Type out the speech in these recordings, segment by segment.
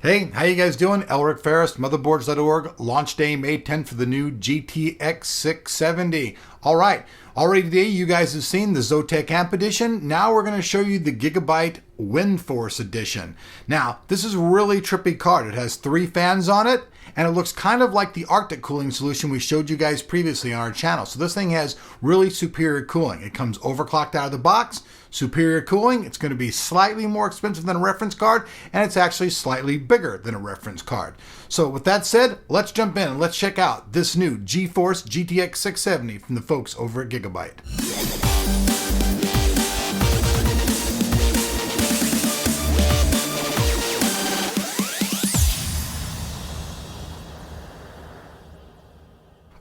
Hey, how you guys doing? Elric Ferris, Motherboards.org. Launch day May 10th for the new GTX 670. All right, already today you guys have seen the Zotac Amp Edition. Now we're going to show you the Gigabyte Windforce Edition. Now, this is a really trippy card. It has 3 fans on it, and it looks kind of like the Arctic cooling solution we showed you guys previously on our channel. So this thing has really superior cooling. It comes overclocked out of the box, superior cooling. It's going to be slightly more expensive than a reference card, and it's actually slightly bigger than a reference card. So with that said, let's jump in and let's check out this new GeForce GTX 670 from the folks over at Gigabyte.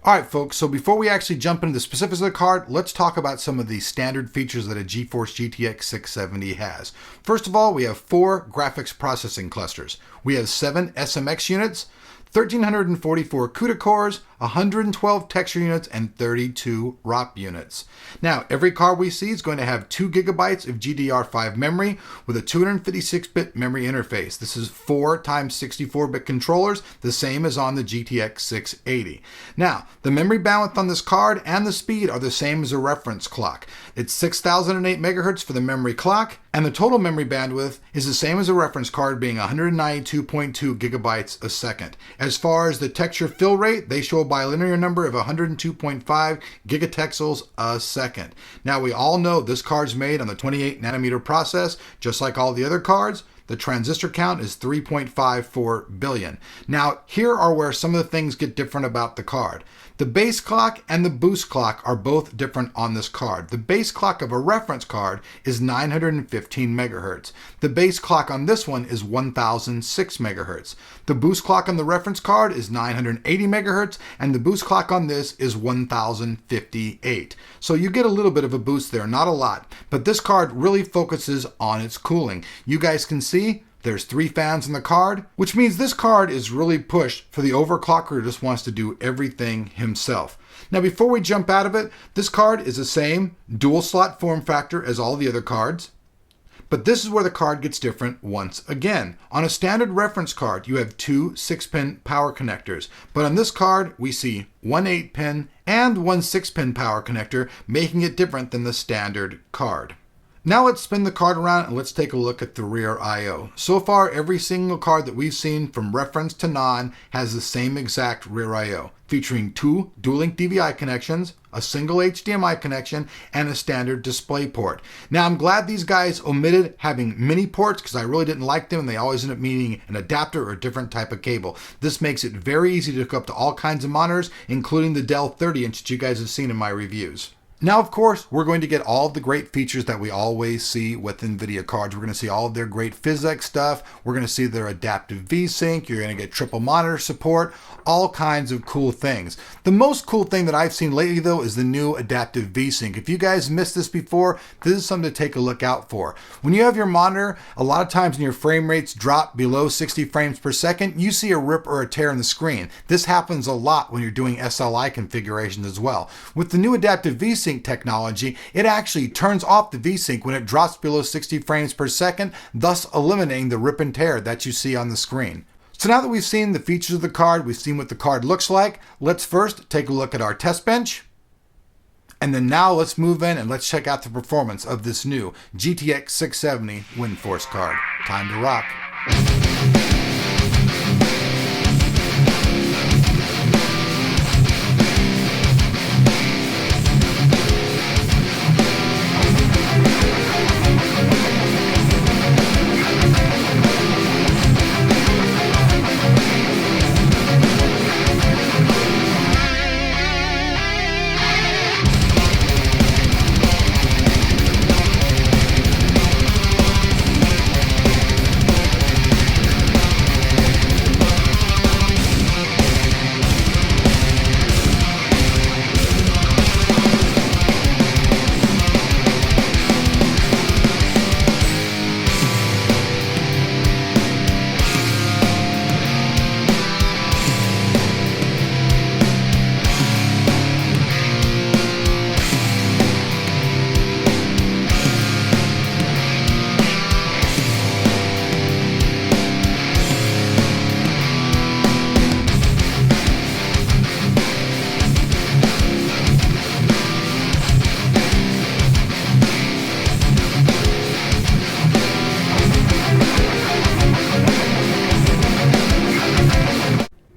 Alright folks, so before we actually jump into the specifics of the card, let's talk about some of the standard features that a GeForce GTX 670 has. First of all, we have 4 graphics processing clusters. We have 7 SMX units, 1,344 CUDA cores, 112 texture units, and 32 ROP units. Now, every card we see is going to have 2 gigabytes of GDDR5 memory with a 256-bit memory interface. This is 4 times 64-bit controllers, the same as on the GTX 680. Now, the memory bandwidth on this card and the speed are the same as a reference clock. It's 6,008 megahertz for the memory clock, and the total memory bandwidth is the same as a reference card, being 192.2 gigabytes a second. As far as the texture fill rate, they show a bilinear number of 102.5 gigatexels a second. Now, we all know this card's made on the 28 nanometer process, just like all the other cards. The transistor count is 3.54 billion. Now, here are where some of the things get different about the card. The base clock and the boost clock are both different on this card. The base clock of a reference card is 915 megahertz. The base clock on this one is 1006 megahertz. The boost clock on the reference card is 980 megahertz, and the boost clock on this is 1058. So you get a little bit of a boost there, not a lot, but this card really focuses on its cooling. You guys can see there's 3 fans in the card, which means this card is really pushed for the overclocker who just wants to do everything himself. Now, before we jump out of it, this card is the same dual slot form factor as all the other cards. But this is where the card gets different once again. On a standard reference card, you have 2 6-pin power connectors. But on this card, we see 1 8-pin and 1 6-pin power connector, making it different than the standard card. Now let's spin the card around and let's take a look at the rear I/O. So far, every single card that we've seen from reference to non has the same exact rear I/O, featuring 2 dual-link DVI connections, a single HDMI connection, and a standard display port. Now, I'm glad these guys omitted having mini ports because I really didn't like them, and they always end up needing an adapter or a different type of cable. This makes it very easy to hook up to all kinds of monitors, including the Dell 30-inch that you guys have seen in my reviews. Now, of course, we're going to get all of the great features that we always see with NVIDIA cards. We're going to see all of their great physics stuff. We're going to see their adaptive V-Sync. You're going to get triple monitor support, all kinds of cool things. The most cool thing that I've seen lately, though, is the new adaptive V-Sync. If you guys missed this before, this is something to take a look out for. When you have your monitor, a lot of times when your frame rates drop below 60 frames per second, you see a rip or a tear in the screen. This happens a lot when you're doing SLI configurations as well. With the new adaptive V-Sync technology, it actually turns off the V-Sync when it drops below 60 frames per second, thus eliminating the rip and tear that you see on the screen. So now that we've seen the features of the card, we've seen what the card looks like, let's first take a look at our test bench. And then now let's move in and let's check out the performance of this new GTX 670 Windforce card. Time to rock.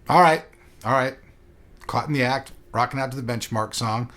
All right. All right. Caught in the act, rocking out to the benchmark song.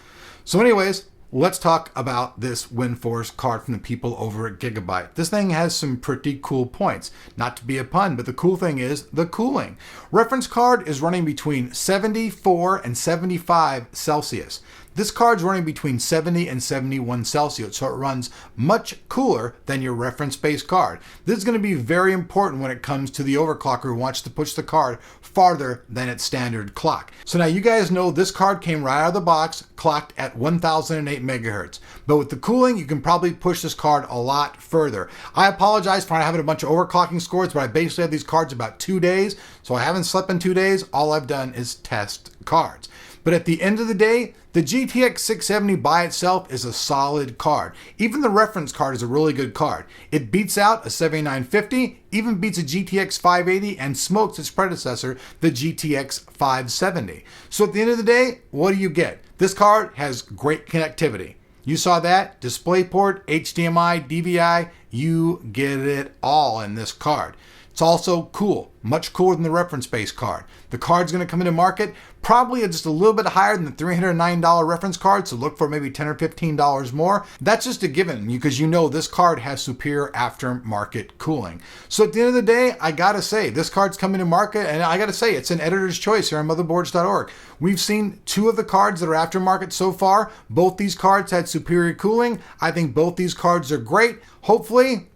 So anyways, let's talk about this Windforce card from the people over at Gigabyte. This thing has some pretty cool points. Not to be a pun, but the cool thing is the cooling. Reference card is running between 74 and 75 Celsius. This card's running between 70 and 71 Celsius, so it runs much cooler than your reference-based card. This is going to be very important when it comes to the overclocker who wants to push the card farther than its standard clock. So now you guys know this card came right out of the box, clocked at 1008 megahertz. But with the cooling, you can probably push this card a lot further. I apologize for not having a bunch of overclocking scores, but I basically have these cards about 2 days, so I haven't slept in 2 days. All I've done is test cards. But at the end of the day, the GTX 670 by itself is a solid card. Even the reference card is a really good card. It beats out a 7950, even beats a GTX 580, and smokes its predecessor, the GTX 570. So at the end of the day, what do you get? This card has great connectivity. You saw that, DisplayPort, HDMI, DVI, you get it all in this card. It's also cool, much cooler than the reference-based card. The card's going to come into market probably just a little bit higher than the $309 reference card, so look for maybe $10 or $15 more. That's just a given because you know this card has superior aftermarket cooling. So at the end of the day, I gotta say, this card's coming to market, and I gotta say, it's an editor's choice here on Motherboards.org. We've seen 2 of the cards that are aftermarket so far. Both these cards had superior cooling. I think both these cards are great. Hopefully,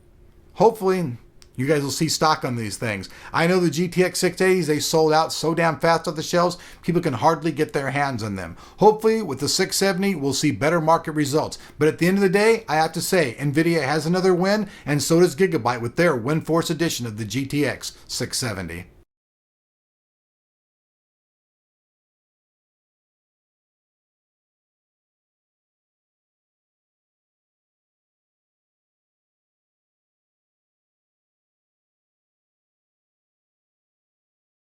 you guys will see stock on these things. I know the GTX 680s, they sold out so damn fast off the shelves, people can hardly get their hands on them. Hopefully, with the 670, we'll see better market results. But at the end of the day, I have to say, NVIDIA has another win, and so does Gigabyte with their Windforce edition of the GTX 670.